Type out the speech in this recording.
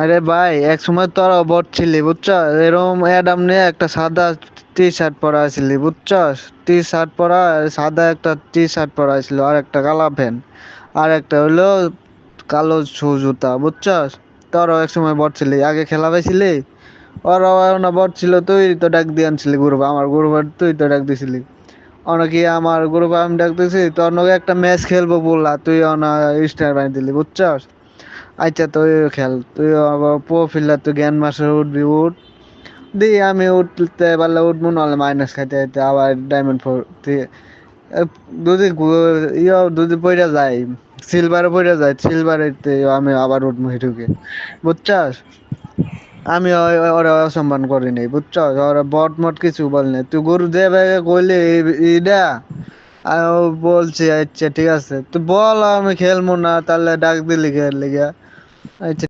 আরে ভাই, এক সময় তোরা বট ছিলি বুঝছো? এরকম অ্যাডাম নিয়ে একটা সাদা টি শার্ট পরা ছিলি বুঝছস? টি শার্ট পরা, সাদা একটা টি শার্ট পরা ছিল, আর একটা কালা প্যান্ট, আর একটা হইলো কালো শু জুতা বুঝছস? তোরাও এক সময় বট ছিলি, আগে খেলা পাইছিলি। ওরাও না বট ছিল, তুই তো ডাক দিয়ে আনছিলি গ্রুপ, আমার গ্রুপ তুই তো ডাক দিছিলি। অনেকে আমার গ্রুপে আমি ডাক দিছি, তোর নগে একটা ম্যাচ খেলবো বললা, তুই অনা স্টার বানিয়ে দিলি বুঝছস? আচ্ছা তুই খেল, তুই আবার প্রোফিলার তুই জ্ঞান মাসে উঠবি, উঠ দি, আমি উঠতে পারলে উঠবো, নাহলে মাইনাস খাইতে খাইতে আবার ডায়মন্ড ফোর যদি যদি পড়ে যায়, সিলভারে পড়ে যায়, সিলভারে আমি আবার উঠবো হিটুকে বুঝছস? আমি ওরা অসম্মান করি নাই বুঝছস? ওরা বট মট কিছু বল নাই, তুই গরু দেবে কইলে ইডা। আমি বলছি আচ্ছা ঠিক আছে, তুই বল আমি খেলবো না, তাহলে ডাক দিলি খেল লিগা। আচ্ছা